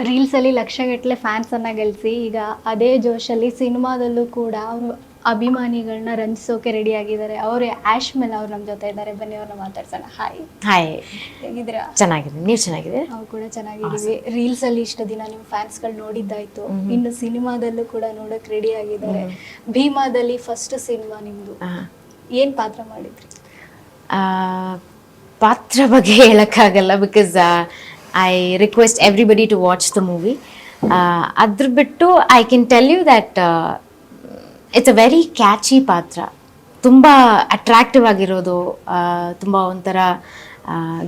ರೀಲ್ಸಲ್ಲಿ ಲಕ್ಷಗಟ್ಟಲೆ ಫ್ಯಾನ್ಸನ್ನು ಗಳಿಸಿ ಈಗ ಅದೇ ಜೋಶಲ್ಲಿ ಸಿನಿಮಾದಲ್ಲೂ ಕೂಡ ಅವರು ಅಭಿಮಾನಿಗಳನ್ನ ರಂಜಿಸೋಕೆ ರೆಡಿ ಆಗಿದ್ದಾರೆ. ಅವರೇ ಆಶ್ ಮೇಲೆ ಅವ್ರು ನಮ್ಮ ಜೊತೆ ಇದ್ದಾರೆ. ಬನ್ನಿ ಅವ್ರನ್ನ ಮಾತಾಡ್ಸೋಣ. ಹಾಯ್ ಹಾಯ್, ಹೇಗಿದ್ದೀರಾ? ಚೆನ್ನಾಗಿದೆ, ನೀವು ಚೆನ್ನಾಗಿದೆ? ನಾವು ಕೂಡ ಚೆನ್ನಾಗಿದ್ದೀವಿ. ರೀಲ್ಸಲ್ಲಿ ಇಷ್ಟು ದಿನ ನಿಮ್ಮ ಫ್ಯಾನ್ಸ್ಗಳು ನೋಡಿದ್ದಾಯ್ತು, ಇನ್ನು ಸಿನಿಮಾದಲ್ಲೂ ಕೂಡ ನೋಡೋಕೆ ರೆಡಿ ಆಗಿದ್ದಾರೆ. ಭೀಮಾದಲ್ಲಿ ಫಸ್ಟ್ ಸಿನಿಮಾ ನಿಮ್ಮದು, ಏನು ಪಾತ್ರ ಮಾಡಿದ್ರಿ? ಪಾತ್ರ ಬಗ್ಗೆ ಹೇಳೋಕ್ಕಾಗಲ್ಲ, because I request everybody to watch the movie. ಅದ್ರ ಬಿಟ್ಟು I can tell you that it's a very catchy ಪಾತ್ರ, ತುಂಬ ಅಟ್ರಾಕ್ಟಿವ್ ಆಗಿರೋದು, ತುಂಬ ಒಂಥರ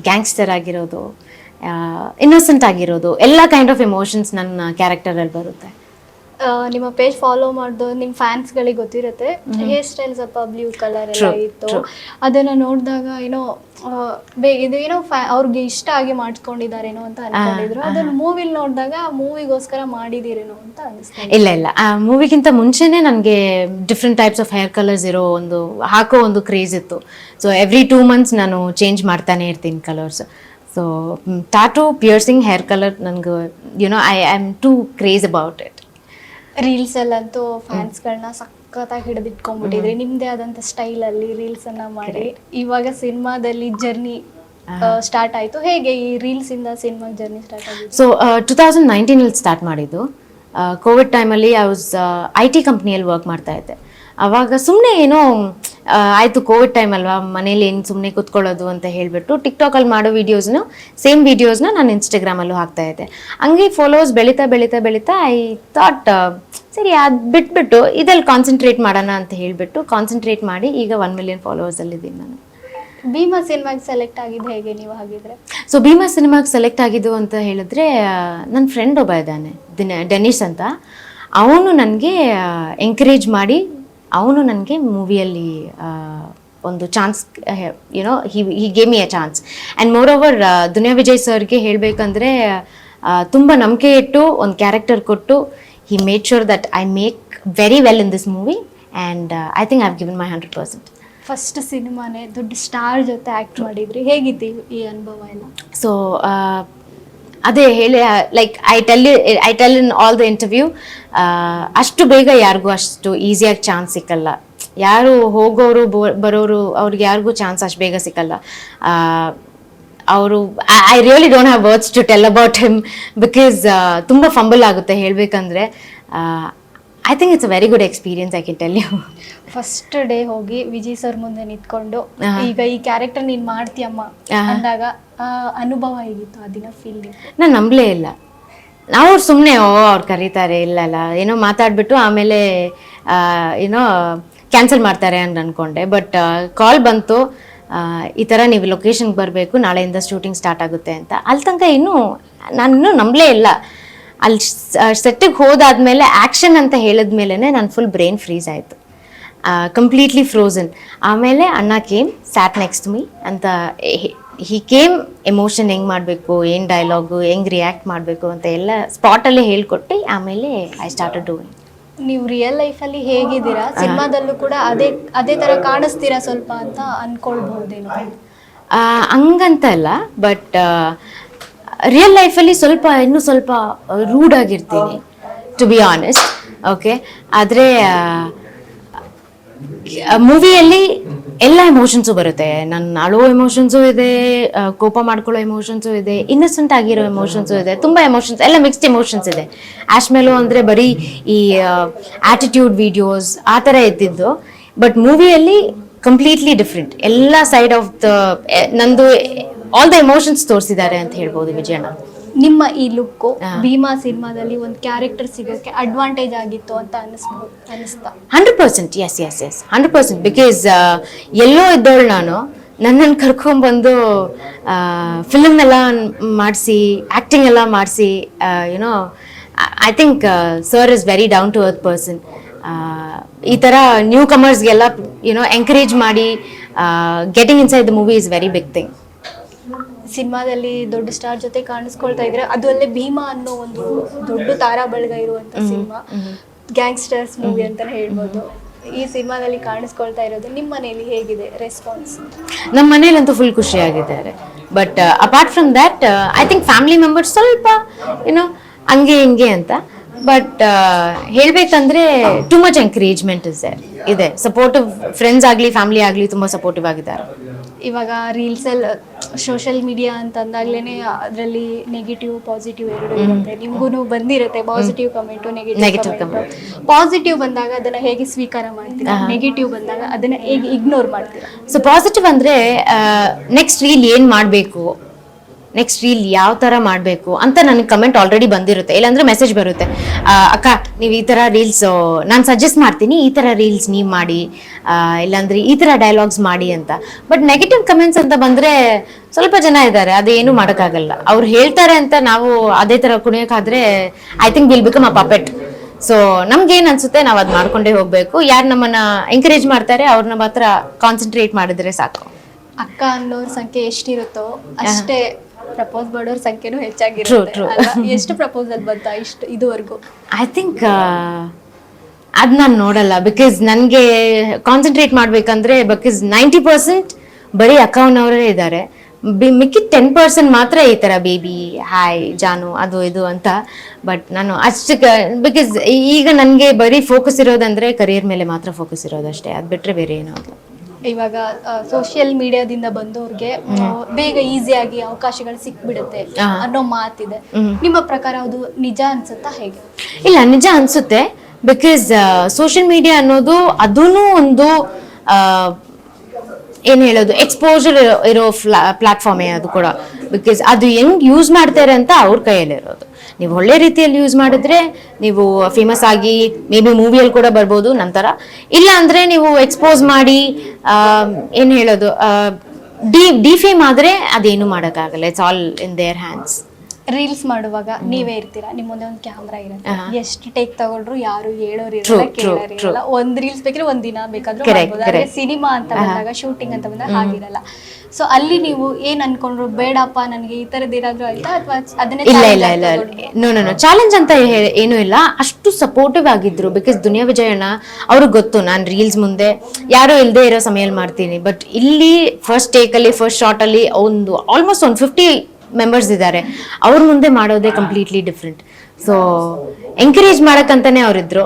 ಗ್ಯಾಂಗ್ಸ್ಟರ್ ಆಗಿರೋದು, ಇನ್ನೋಸೆಂಟ್ ಆಗಿರೋದು, ಎಲ್ಲ ಕೈಂಡ್ ಆಫ್ ಎಮೋಷನ್ಸ್ ನನ್ನ ಕ್ಯಾರೆಕ್ಟರಲ್ಲಿ ಬರುತ್ತೆ. ನಿಮ್ಮ ಪೇಜ್ ಫಾಲೋ ಮಾಡಿದೋ ನಿಮ್ಮ ಫ್ಯಾನ್ಸ್ಗಳಿಗೆ ಗೊತ್ತಿರುತ್ತೆ, ಹೇರ್ ಸ್ಟೈಲ್ ಸ್ವಲ್ಪ ಬ್ಲೂ ಕಲರ್ ಎಲ್ಲ ಇತ್ತು. ಅದನ್ನ ನೋಡಿದಾಗ ಏನೋ ಇದು ಏನೋ ಅವ್ರಿಗೆ ಇಷ್ಟ ಆಗಿ ಮಾಡಿಸ್ಕೊಂಡಿದ್ದಾರೇನೋ ಅಂತ ಅನ್ಕೊಂಡಿದ್ರು. ಅದನ್ನ ಮೂವಿಲಿ ನೋಡಿದಾಗ ಮೂವಿಗೋಸ್ಕರ ಮಾಡಿದಿರೇನೋ ಅಂತ ಅನಿಸ್ತು. ಇಲ್ಲ ಇಲ್ಲ, ಆ ಮೂವಿಗಿಂತ ಮುಂಚೆನೇ ನನಗೆ different types of hair colours ಇರೋ ಹಾಕೋ ಒಂದು ಕ್ರೇಜ್ ಇತ್ತು. ಸೊ ಎವ್ರಿ 2 months ನಾನು ಚೇಂಜ್ ಮಾಡ್ತಾನೆ ಇರ್ತೀನಿ ಕಲರ್ಸ್. So tattoo, piercing, hair colour ನನಗೆ I am too craze about it. ರೀಲ್ಸಲ್ಲಂತೂ ಫ್ಯಾನ್ಸ್ಗಳನ್ನ ಸಖತ್ತಾಗಿ ಹಿಡಿದಿಟ್ಕೊಂಡ್ಬಿಟ್ಟಿದ್ರಿ, ನಿಮ್ಮದೇ ಆದಂಥ ಸ್ಟೈಲಲ್ಲಿ ರೀಲ್ಸನ್ನು ಮಾಡಿ. ಇವಾಗ ಸಿನಿಮಾದಲ್ಲಿ ಜರ್ನಿ ಸ್ಟಾರ್ಟ್ ಆಯಿತು. ಹೇಗೆ ಈ ರೀಲ್ಸಿಂದ ಸಿನಿಮಾ ಜರ್ನಿ ಸ್ಟಾರ್ಟ್ ಆಗಿದೆ? ಸೊ 2019 ಸ್ಟಾರ್ಟ್ ಮಾಡಿದ್ದು. ಕೋವಿಡ್ ಟೈಮಲ್ಲಿ ಐ ವಾಸ್ IT ಕಂಪ್ನಿಯಲ್ಲಿ ವರ್ಕ್ ಮಾಡ್ತಾ ಇದ್ದೆ. ಆವಾಗ ಸುಮ್ಮನೆ ಏನೋ ಆಯಿತು, ಕೋವಿಡ್ ಟೈಮ್ ಅಲ್ವಾ, ಮನೇಲಿ ಏನು ಸುಮ್ಮನೆ ಕೂತ್ಕೊಳ್ಳೋದು ಅಂತ ಹೇಳಿಬಿಟ್ಟು ಟಿಕ್ಟಾಕಲ್ಲಿ ಮಾಡೋ ಸೇಮ್ ವೀಡಿಯೋಸ್ನ ನಾನು ಇನ್ಸ್ಟಾಗ್ರಾಮಲ್ಲೂ ಹಾಕ್ತಾ ಇದ್ದೆ. ಹಂಗೆ ಫಾಲೋವರ್ಸ್ ಬೆಳೀತಾ ಬೆಳೀತಾ ಬೆಳೀತಾ ಐ ಥಾಟ್ ಸರಿ ಅದು ಬಿಟ್ಬಿಟ್ಟು ಇದಲ್ಲಿ ಕಾನ್ಸಂಟ್ರೇಟ್ ಮಾಡೋಣ ಅಂತ ಹೇಳಿಬಿಟ್ಟು ಕಾನ್ಸಂಟ್ರೇಟ್ ಮಾಡಿ ಈಗ 1 million ಫಾಲೋವರ್ಸಲ್ಲಿದ್ದೀನಿ ನಾನು. ಭೀಮಾ ಸಿನಿಮಾಗೆ ಸೆಲೆಕ್ಟ್ ಆಗಿದ್ದು ಹೇಗೆ ನೀವು ಹಾಗಿದ್ರೆ? ಸೊ ಭೀಮಾ ಸಿನಿಮಾಗೆ ಸೆಲೆಕ್ಟ್ ಆಗಿದ್ದು ಅಂತ ಹೇಳಿದ್ರೆ, ನನ್ನ ಫ್ರೆಂಡ್ ಒಬ್ಬ ಇದ್ದಾನೆ, ಡೆನಿಸ್ ಅಂತ. ಅವನು ನನಗೆ ಎಂಕರೇಜ್ ಮಾಡಿ ಅವನು ನನಗೆ ಮೂವಿಯಲ್ಲಿ ಒಂದು chance, he gave me a chance. And moreover Duniya Vijay ಸರ್ಗೆ ಹೇಳಬೇಕಂದ್ರೆ ತುಂಬ ನಂಬಿಕೆ ಇಟ್ಟು ಒಂದು ಕ್ಯಾರೆಕ್ಟರ್ ಕೊಟ್ಟು he made sure that I make very well in this movie and I think I have given my 100%. First ಸಿನಿಮಾನೇ ದೊಡ್ಡ ಸ್ಟಾರ್ ಜೊತೆ ಆ್ಯಕ್ಟ್ ಮಾಡಿದ್ರಿ, ಹೇಗಿತ್ತು ಈ ಅನುಭವ ಎಲ್ಲ? ಸೊ ಅದೇ ಹೇಳಿ, like I tell in all the interview, ಅಷ್ಟು ಬೇಗ ಯಾರಿಗೂ ಅಷ್ಟು ಈಸಿಯಾಗಿ ಚಾನ್ಸ್ ಸಿಕ್ಕಲ್ಲ. ಯಾರು ಹೋಗೋರು ಬರೋರು ಅವ್ರಿಗೆ ಯಾರಿಗೂ ಚಾನ್ಸ್ ಅಷ್ಟು ಬೇಗ ಸಿಕ್ಕಲ್ಲ. ಅವರು I really don't have words to tell about him, because ತುಂಬ ಫಂಬಲ್ ಆಗುತ್ತೆ ಹೇಳಬೇಕಂದ್ರೆ. I think it's a very good experience, I can tell you. First day ಹೋಗಿ ವಿಜಯ್ ಸರ್ ಮುಂದೆ ನಿಂತ್ಕೊಂಡು ಈಗ ಈ ಕ್ಯಾರೆಕ್ಟರ್ ನೀನು ಮಾಡ್ತೀಯಮ್ಮ ಅಂದಾಗ ಅನುಭವ ಹೇಗಿತ್ತು ಆ ದಿನ, ಫೀಲಿಂಗ್? ನಾನು ನಂಬಲೇ ಇಲ್ಲ. ನಾವು ಸುಮ್ಮನೆ ಅವ್ರು ಕರೀತಾರೆ ಇಲ್ಲಲ್ಲ ಏನೋ ಮಾತಾಡ್ಬಿಟ್ಟು ಆಮೇಲೆ ಕ್ಯಾನ್ಸಲ್ ಮಾಡ್ತಾರೆ ಅಂತ ಅಂದ್ಕೊಂಡೆ. ಬಟ್ ಕಾಲ್ ಬಂತು, ಈ ಥರ ನೀವು ಲೊಕೇಶನ್ಗೆ ಬರಬೇಕು, ನಾಳೆಯಿಂದ ಶೂಟಿಂಗ್ ಸ್ಟಾರ್ಟ್ ಆಗುತ್ತೆ ಅಂತ. ಅಲ್ಲಿ ತನಕ ನಾನು ನಂಬಲೇ ಇಲ್ಲ. ಅಲ್ಲಿ ಸೆಟ್ಟಿಗೆ ಹೋದಾದ್ಮೇಲೆ ಆ್ಯಕ್ಷನ್ ಅಂತ ಹೇಳಿದ್ಮೇಲೆ ನಾನು ಫುಲ್ ಬ್ರೈನ್ ಫ್ರೀಸ್ ಆಯಿತು, ಕಂಪ್ಲೀಟ್ಲಿ ಫ್ರೋಝನ್. ಆಮೇಲೆ ಅಣ್ಣ ಕೇಮ್, ಸ್ಯಾಟ್ ನೆಕ್ಸ್ಟ್ ಮೀ ಅಂತ ಹಿ ಕೇಮ್, ಎಮೋಷನ್ ಹೆಂಗೆ ಮಾಡಬೇಕು, ಏನು ಡೈಲಾಗು, ಹೆಂಗೆ ರಿಯಾಕ್ಟ್ ಮಾಡಬೇಕು ಅಂತ ಎಲ್ಲ ಸ್ಪಾಟಲ್ಲೇ ಹೇಳ್ಕೊಟ್ಟು ಆಮೇಲೆ ಐ ಸ್ಟಾರ್ಟೆಡ್ ಡೂಯಿಂಗ್. ನೀವು ರಿಯಲ್ ಲೈಫಲ್ಲಿ ಹೇಗಿದ್ದೀರಾ, ಸಿನಿಮಾದಲ್ಲೂ ಕೂಡ ಅದೇ ಥರ ಕಾಣಿಸ್ತೀರಾ ಸ್ವಲ್ಪ ಅಂತ ಅಂದ್ಕೊಳ್ಬಹುದೇನೋ? ಹಂಗಂತ ಅಲ್ಲ, ಬಟ್ ರಿಯಲ್ ಲೈಫಲ್ಲಿ ಇನ್ನೂ ಸ್ವಲ್ಪ ರೂಡ್ ಆಗಿರ್ತೀನಿ, ಟು ಬಿ ಆನೆಸ್ಟ್. ಓಕೆ, ಆದರೆ ಮೂವಿಯಲ್ಲಿ ಎಲ್ಲ ಎಮೋಷನ್ಸು ಬರುತ್ತೆ. ನನ್ನ ಅಳುವ ಎಮೋಷನ್ಸು ಇದೆ, ಕೋಪ ಮಾಡ್ಕೊಳ್ಳೋ ಎಮೋಷನ್ಸು ಇದೆ, ಇನ್ನಸೆಂಟ್ ಆಗಿರೋ ಎಮೋಷನ್ಸು ಇದೆ, ತುಂಬ ಎಮೋಷನ್ಸ್, ಎಲ್ಲ ಮಿಕ್ಸ್ಡ್ ಎಮೋಷನ್ಸ್ ಇದೆ. ಆ್ಯಶ್ ಮೇಲೋ ಅಂದರೆ ಬರೀ ಈ ಆಟಿಟ್ಯೂಡ್ ವಿಡಿಯೋಸ್ ಆ ಥರ ಇದ್ದಿದ್ದು. ಬಟ್ ಮೂವಿಯಲ್ಲಿ ಕಂಪ್ಲೀಟ್ಲಿ ಡಿಫ್ರೆಂಟ್, ಎಲ್ಲ ಸೈಡ್ ಆಫ್ ನಂದು ಆಲ್ ದ ಎಮೋಷನ್ಸ್ ತೋರಿಸಿದ್ದಾರೆ ಅಂತ ಹೇಳ್ಬೋದು ವಿಜಯಣ್ಣ. ನಿಮ್ಮ ಈ ಲುಕ್ಕು ಭೀಮಾ ಸಿನಿಮಾದಲ್ಲಿ ಒಂದು ಕ್ಯಾರೆಕ್ಟರ್ ಸಿಗೋಕ್ಕೆ ಅಡ್ವಾಂಟೇಜ್ ಆಗಿತ್ತು ಅಂತ ಅನಿಸ್ತಾ? 100%, ಎಸ್ 100%. ಬಿಕಾಸ್ ಎಲ್ಲೋ ಇದ್ದವಳು ನಾನು, ನನ್ನನ್ನು ಕರ್ಕೊಂಡ್ಬಂದು ಫಿಲ್ಮ್ ಎಲ್ಲ ಮಾಡಿಸಿ, ಆ್ಯಕ್ಟಿಂಗ್ ಎಲ್ಲ ಮಾಡಿಸಿ, I think sir is very down to earth person. ಈ ಥರ ನ್ಯೂ ಕಮರ್ಸ್ಗೆಲ್ಲ ಎಂಕರೇಜ್ ಮಾಡಿ getting inside the movie is very big thing. ಸಿನಿಮಾದಲ್ಲಿ ದೊಡ್ಡ ಸ್ಟಾರ್ ಜೊತೆ ಕಾಣಿಸ್ಕೊಳ್ತಾ ಇದ್ರೆ, ಅದು ಅಲ್ಲೇ ಭೀಮಾ ಅನ್ನೋ ಒಂದು ದೊಡ್ಡ ತಾರಾ ಬಳಗ ಇರುವಂತ ಸಿನಿಮಾ, ಗ್ಯಾಂಗ್ಸ್ಟರ್ಸ್ ಮೂವಿ ಅಂತಾನೆ ಹೇಳ್ಬೋದು. ಈ ಸಿನಿಮಾದಲ್ಲಿ ಕಾಣಿಸ್ಕೊಳ್ತಾ ಇರೋದು ನಿಮ್ಮ ಮನೆಯಲ್ಲಿ ಹೇಗಿದೆ ರೆಸ್ಪಾನ್ಸ್? ನಮ್ಮ ಮನೇಲಂತೂ ಫುಲ್ ಖುಷಿಯಾಗಿದ್ದಾರೆ. But apart from that I think family members ಸ್ವಲ್ಪ ಹಂಗೆ ಹಿಂಗೆ ಅಂತ. ಬಟ್ ಹೇಳ್ಬೇಕಂದ್ರೆ ಟು ಮಚ್ ಎಂಕರೇಜ್ಮೆಂಟ್ ಇದೆ. ಸಪೋರ್ಟಿವ್ ಫ್ರೆಂಡ್ಸ್ ಆಗಲಿ ಫ್ಯಾಮಿಲಿ ಆಗಲಿ ತುಂಬ ಸಪೋರ್ಟಿವ್ ಆಗಿದ್ದಾರೆ. ಇವಾಗ ರೀಲ್ಸಲ್ಲಿ ಸೋಷಿಯಲ್ ಮೀಡಿಯಾ ಅಂತ ಅಂದಾಗ್ಲೇ ಅದರಲ್ಲಿ ನೆಗೆಟಿವ್ ಪಾಸಿಟಿವ್ ಎರಡು ಇರುತ್ತೆ. ನಿಮ್ಗೂ ಬಂದಿರುತ್ತೆ positive comment negative comment. Positive ಬಂದಾಗ ಅದನ್ನ ಹೇಗೆ ಸ್ವೀಕಾರ ಮಾಡ್ತೀರಾ, ನೆಗೆಟಿವ್ ಬಂದಾಗ ಅದನ್ನ ಹೇಗೆ ಇಗ್ನೋರ್ ಮಾಡ್ತೀರಾ? ಸೊ ಪಾಸಿಟಿವ್ ಅಂದರೆ ನೆಕ್ಸ್ಟ್ ರೀಲ್ ಏನು ಮಾಡಬೇಕು, ನೆಕ್ಸ್ಟ್ ರೀಲ್ ಯಾವ ಥರ ಮಾಡಬೇಕು ಅಂತ ನನಗೆ ಕಮೆಂಟ್ ಆಲ್ರೆಡಿ ಬಂದಿರುತ್ತೆ. ಇಲ್ಲಾಂದರೆ ಮೆಸೇಜ್ ಬರುತ್ತೆ, ಅಕ್ಕ ನೀವು ಈ ಥರ ರೀಲ್ಸ್ ನಾನು ಸಜೆಸ್ಟ್ ಮಾಡ್ತೀನಿ, ಈ ಥರ ರೀಲ್ಸ್ ನೀವು ಮಾಡಿ, ಇಲ್ಲಾಂದರೆ ಈ ಥರ ಡೈಲಾಗ್ಸ್ ಮಾಡಿ ಅಂತ. ಬಟ್ ನೆಗೆಟಿವ್ ಕಮೆಂಟ್ಸ್ ಅಂತ ಬಂದರೆ ಸ್ವಲ್ಪ ಜನ ಇದ್ದಾರೆ, ಅದೇನು ಮಾಡೋಕ್ಕಾಗಲ್ಲ. ಅವ್ರು ಹೇಳ್ತಾರೆ ಅಂತ ನಾವು ಅದೇ ಥರ ಕುಣಿಯೋಕ್ಕಾದ್ರೆ I think will become a puppet. So ನಮ್ಗೇನು ಅನ್ಸುತ್ತೆ ನಾವು ಅದು ಮಾಡ್ಕೊಂಡೇ ಹೋಗಬೇಕು. ಯಾರು ನಮ್ಮನ್ನು ಎಂಕರೇಜ್ ಮಾಡ್ತಾರೆ ಅವ್ರನ್ನ ಮಾತ್ರ ಕಾನ್ಸಂಟ್ರೇಟ್ ಮಾಡಿದ್ರೆ ಸಾಕು. ಅಕ್ಕ ಅನ್ನೋರ ಸಂಖ್ಯೆ ಎಷ್ಟಿರುತ್ತೋ ಅಷ್ಟೇ ಪ್ರಪೋಸ್ ಮಾಡೋರ ಸಂಖ್ಯೆನೂ ಹೆಚ್ಚಾಗಿರುತ್ತೆ. ಎಷ್ಟು ಪ್ರಪೋಸಲ್ ಬಂತ ಇದುವರೆಗೂ? ಐ ಥಿಂಕ್ ಅದು ನಾನು ನೋಡಲ್ಲ. ಬಿಕಾಸ್ ನನಗೆ ಕಾನ್ಸಂಟ್ರೇಟ್ ಮಾಡಬೇಕಂದ್ರೆ ಬಿಕಾಸ್ 90% ಬರೀ ಅಕ್ಕವನವರೇ ಇದ್ದಾರೆ. ಮಿಕ್ಕಿದ 10% ಮಾತ್ರ ಈ ಥರ ಬೇಬಿ ಹಾಯ್ ಜಾನು ಅದು ಇದು ಅಂತ. ಬಟ್ ನಾನು ಅಷ್ಟಕ್ಕೆ ಬಿಕಾಸ್ ಈಗ ನನಗೆ ಬರೀ ಫೋಕಸ್ ಇರೋದಂದ್ರೆ ಕರಿಯರ್ ಮೇಲೆ ಮಾತ್ರ ಫೋಕಸ್ ಇರೋದಷ್ಟೇ, ಅದು ಬಿಟ್ಟರೆ ಬೇರೆ ಏನೂ ಅಲ್ಲ. ಇವಾಗ ಸೋಷಿಯಲ್ ಮೀಡಿಯಾದಿಂದ ಬಂದವ್ರಿಗೆ ಬೇಗ ಈಸಿಯಾಗಿ ಅವಕಾಶಗಳು ಸಿಕ್ಬಿಡುತ್ತೆ ಅನ್ನೋ ಮಾತಿದೆ. ನಿಮ್ಮ ಪ್ರಕಾರ ಅದು ನಿಜ ಅನ್ಸುತ್ತಾ ಹೇಗೆ? ಇಲ್ಲ, ನಿಜ ಅನ್ಸುತ್ತೆ. ಬಿಕಾಸ್ ಸೋಷಿಯಲ್ ಮೀಡಿಯಾ ಅನ್ನೋದು ಅದೂ ಒಂದು ಏನು ಹೇಳೋದು ಎಕ್ಸ್ಪೋಜರ್ ಇರೋ ಪ್ಲಾಟ್ಫಾರ್ಮೇ ಅದು ಕೂಡ. ಬಿಕಾಸ್ ಅದು ಹೆಂಗ್ ಯೂಸ್ ಮಾಡ್ತಾರೆ ಅಂತ ಅವ್ರ ಕೈಯಲ್ಲಿರೋದು. ನೀವು ಒಳ್ಳೆ ರೀತಿಯಲ್ಲಿ ಯೂಸ್ ಮಾಡಿದ್ರೆ ನೀವು ಫೇಮಸ್ ಆಗಿ ಮೇ ಬಿ ಮೂವಿಯಲ್ಲಿ ಕೂಡ ಬರ್ಬೋದು ನಂತರ. ಇಲ್ಲ ಅಂದರೆ ನೀವು ಎಕ್ಸ್ಪೋಸ್ ಮಾಡಿ ಏನು ಹೇಳೋದು ಡಿಫೇಮ್ ಆದರೆ ಅದೇನು ಮಾಡೋಕ್ಕಾಗಲ್ಲ. It's all in their hands. Reels ಮಾಡುವಾಗ ನೀವೇ ಇರ್ತೀರಾ, ನಿಮ್ಮ ಮುಂದೆ ಒಂದು ಕ್ಯಾಮ್ರಾ ಇರುತ್ತೆ, ಎಷ್ಟು ಟೇಕ್ ತಗೊಂಡ್ರು ಯಾರು ಹೇಳೋರು ಇರಲ್ಲ, ಕೇಳೋರು ಇರಲ್ಲ. ಒಂದ್ ರೀಲ್ಸ್ ಬೇಕಿದ್ರೆ ಒಂದ್ ದಿನ ಬೇಕಾದ್ರೂ ಮಾಡ್ಬೋದು. ಆದ್ರೆ ಸಿನಿಮಾ ಅಂತ ಬಂದಾಗ, ಶೂಟಿಂಗ್ ಅಂತ ಬಂದಾಗ ಹಾಗಿರಲ್ಲ. ಸೊ ಅಲ್ಲಿ ನೀವು ಏನ್ ಅನ್ಕೊಂಡ್ರು, ಬೇಡಪ್ಪ ನನಗೆ ಈ ತರದ್ ಏನಾದ್ರು ಆಯ್ತಾ ಅಥವಾ ಅದನ್ನೇ? ಇಲ್ಲ, ಚಾಲೆಂಜ್ ಅಂತ ಏನೂ ಇಲ್ಲ. ಅಷ್ಟು ಸಪೋರ್ಟಿವ್ ಆಗಿದ್ರು. ಬಿಕಾಸ್ ದುನಿಯಾ ವಿಜಯಣ್ಣ ಅವ್ರಿಗೆ ಗೊತ್ತು ನಾನು ರೀಲ್ಸ್ ಮುಂದೆ ಯಾರು ಇಲ್ಲದೆ ಇರೋ ಸಮಯಲ್ಲಿ ಮಾಡ್ತೀನಿ. ಬಟ್ ಇಲ್ಲಿ ಫಸ್ಟ್ ಟೇಕಲ್ಲಿ ಫಸ್ಟ್ ಶಾರ್ಟಲ್ಲಿ ಆಲ್ಮೋಸ್ಟ್ ಒಂದು 50 ಮೆಂಬರ್ಸ್ ಇದ್ದಾರೆ. ಅವ್ರ ಮುಂದೆ ಮಾಡೋದೇ ಕಂಪ್ಲೀಟ್ಲಿ ಡಿಫ್ರೆಂಟ್. ಸೊ ಎಂಕರೇಜ್ ಮಾಡಕ್ಕಂತಾನೆ ಅವರಿದ್ರು.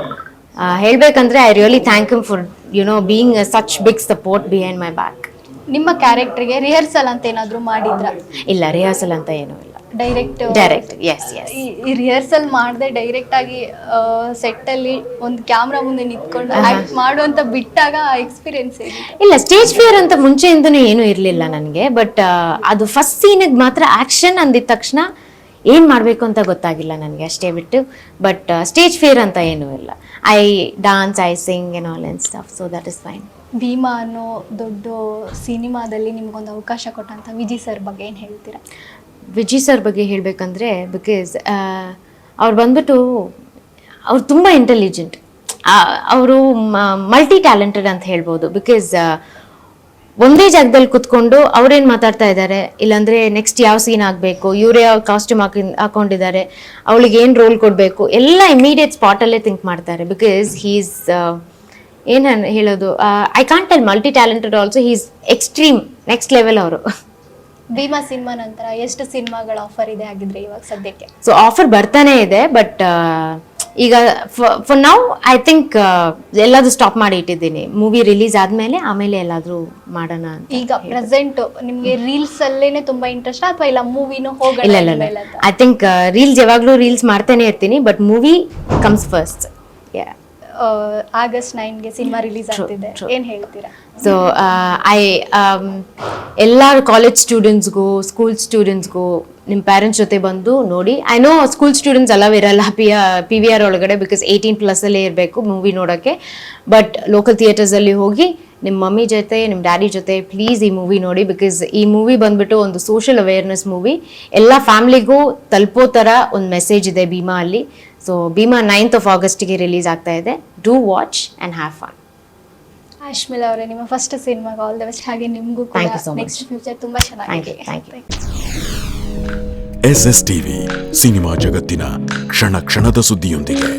ಹೇಳ್ಬೇಕಂದ್ರೆ I really thank him for being such big support behind my back. ನಿಮ್ಮ ಕ್ಯಾರೆಕ್ಟರ್ಗೆ ರಿಹರ್ಸಲ್ ಅಂತ ಏನಾದ್ರು ಮಾಡಿದ್ರ? ಇಲ್ಲ, ರಿಹರ್ಸಲ್ ಅಂತ ಏನೂ ಇಲ್ಲ. ಡೈರೆಕ್ಟ್ ಎಸ್. ಈ ರಿಹರ್ಸಲ್ ಮಾಡದೆ ಡೈರೆಕ್ಟ್ ಆಗಿ ಸೆಟ್ ಅಲ್ಲಿ ಒಂದು ಕ್ಯಾಮ್ರಾ ಮುಂದೆ ನಿಂತ್ಕೊಂಡು ಆಕ್ಟ್ ಮಾಡುವಂತ ಬಿಟ್ಟಾಗ ಎಕ್ಸ್ಪೀರಿಯನ್ಸ್ ಇಲ್ಲ. ಸ್ಟೇಜ್ ಫಿಯರ್ ಅಂತ ಮುಂಚೆಯಿಂದನೂ ಏನೂ ಇರಲಿಲ್ಲ ನನಗೆ. ಬಟ್ ಅದು ಫಸ್ಟ್ ಸೀನಿಗೆ ಮಾತ್ರ ಆಕ್ಷನ್ ಅಂದಿದ ತಕ್ಷಣ ಏನು ಮಾಡಬೇಕು ಅಂತ ಗೊತ್ತಾಗಿಲ್ಲ ನನಗೆ, ಅಷ್ಟೇ ಬಿಟ್ಟು. ಬಟ್ ಸ್ಟೇಜ್ ಫಿಯರ್ ಅಂತ ಏನೂ ಇಲ್ಲ. I dance, I sing and all and stuff, so that is fine. Bheema ಅನ್ನೋ ದೊಡ್ಡ ಸಿನಿಮಾದಲ್ಲಿ ನಿಮ್ಗೊಂದು ಅವಕಾಶ ಕೊಟ್ಟಂತ ವಿಜಯ್ ಸರ್ ಬಗ್ಗೆ ಏನು ಹೇಳ್ತೀರಾ? ವಿಜಯ್ ಸರ್ ಬಗ್ಗೆ ಹೇಳಬೇಕಂದ್ರೆ ಬಿಕಾಸ್ ಅವ್ರು ಬಂದ್ಬಿಟ್ಟು ಅವ್ರು ತುಂಬ ಇಂಟೆಲಿಜೆಂಟ್. ಅವರು ಮಲ್ಟಿ ಟ್ಯಾಲೆಂಟೆಡ್ ಅಂತ ಹೇಳ್ಬೋದು. ಬಿಕಾಸ್ ಒಂದೇ ಜಾಗದಲ್ಲಿ ಕುತ್ಕೊಂಡು ಅವ್ರೇನು ಮಾತಾಡ್ತಾ ಇದ್ದಾರೆ, ಇಲ್ಲಾಂದರೆ ನೆಕ್ಸ್ಟ್ ಯಾವ ಸೀನ್ ಆಗಬೇಕು, ಇವರೇ ಯಾವ ಕಾಸ್ಟ್ಯೂಮ್ ಹಾಕೊಂಡಿದ್ದಾರೆ, ಅವಳಿಗೆ ಏನು ರೋಲ್ ಕೊಡಬೇಕು, ಎಲ್ಲ ಇಮಿಡಿಯೇಟ್ ಸ್ಪಾಟಲ್ಲೇ ಥಿಂಕ್ ಮಾಡ್ತಾರೆ. ಬಿಕಾಸ್ ಹೀಸ್ ಏನು ಹೇಳೋದು, I can't tell multi talented also, he's extreme next level ಅವರು. ಭೀಮಾ ಸಿನಿಮಾ ನಂತರ ಎಷ್ಟು ಸಿನಿಮಾಗಳ ಆಫರ್ ಇದೆ ಆಗಿದ್ರೆ ಇವಾಗ ಸದ್ಯಕ್ಕೆ? ಸೊ ಆಫರ್ ಬರ್ತಾನೆ ಇದೆ. ಬಟ್ ಈಗ ಫಾರ್ ನೌ ಐ ಥಿಂಕ್ ಎಲ್ಲಾದ್ರೂ ಸ್ಟಾಪ್ ಮಾಡಿ ಇಟ್ಟಿದ್ದೀನಿ. ಮೂವಿ ರಿಲೀಸ್ ಆದ್ಮೇಲೆ ಆಮೇಲೆ ಎಲ್ಲಾದ್ರೂ ಮಾಡೋಣ ಅಂತ. ಈಗ ಪ್ರೆಸೆಂಟ್ ನಿಮ್ಗೆ ರೀಲ್ಸ್ ಅಲ್ಲೇನೆ ತುಂಬಾ ಇಂಟ್ರೆಸ್ಟ್ ಅಥವಾ ಇಲ್ಲ ಮೂವಿನೂ ಹೋಗೋಣ? ಇಲ್ಲ, ಐ ಥಿಂಕ್ ರೀಲ್ಸ್ ಯಾವಾಗ್ಲೂ ರೀಲ್ಸ್ ಮಾಡ್ತಾನೆ ಇರ್ತೀನಿ. But movie comes first. August 9ಗೆ ಸಿನಿಮಾ ರಿಲೀಸ್ ಆಗ್ತಿದೆ, ಏನ್ ಹೇಳ್ತೀರಾ? ಸೊ ಎಲ್ಲ ಕಾಲೇಜ್ ಸ್ಟೂಡೆಂಟ್ಸ್ಗೂ ಸ್ಕೂಲ್ ಸ್ಟೂಡೆಂಟ್ಸ್ಗೂ ನಿಮ್ಮ ಪೇರೆಂಟ್ಸ್ ಜೊತೆ ಬಂದು ನೋಡಿ. I know school students allow ಇರಲ್ಲ PVR ಒಳಗಡೆ, ಬಿಕಾಸ್ 18+ ಇರಬೇಕು ಮೂವಿ ನೋಡೋಕ್ಕೆ. ಬಟ್ ಲೋಕಲ್ ಥಿಯೇಟರ್ಸಲ್ಲಿ ಹೋಗಿ ನಿಮ್ಮ ಮಮ್ಮಿ ಜೊತೆ ನಿಮ್ಮ ಡ್ಯಾಡಿ ಜೊತೆ ಪ್ಲೀಸ್ ಈ ಮೂವಿ ನೋಡಿ. ಬಿಕಾಸ್ ಈ ಮೂವಿ ಬಂದ್ಬಿಟ್ಟು ಒಂದು ಸೋಷಿಯಲ್ ಅವೇರ್ನೆಸ್ ಮೂವಿ, ಎಲ್ಲ ಫ್ಯಾಮ್ಲಿಗೂ ತಲುಪೋ ಥರ ಒಂದು ಮೆಸೇಜ್ ಇದೆ ಭೀಮಾ ಅಲ್ಲಿ. ಸೊ ಭೀಮಾ 9th Augustಗೆ ರಿಲೀಸ್ ಆಗ್ತಾ ಇದೆ. Do watch and have fun. Ashmila ಅವರೇ, ನಿಮ್ಮ ಫಸ್ಟ್ ಸಿನಿಮಾಗೆ ಆಲ್ ದ ಬೆಸ್ಟ್. ಹಾಗೆ ನಿಮಗೂ ಕೂಡ ನೆಕ್ಸ್ಟ್ ಫ್ಯೂಚರ್ ತುಂಬಾ ಚೆನ್ನಾಗಿದೆ. Thank you. SS TV ಸಿನಿಮಾ ಜಗತ್ತಿನ ಕ್ಷಣ ಕ್ಷಣದ ಸುದ್ದಿಯೊಂದಿಗೆ.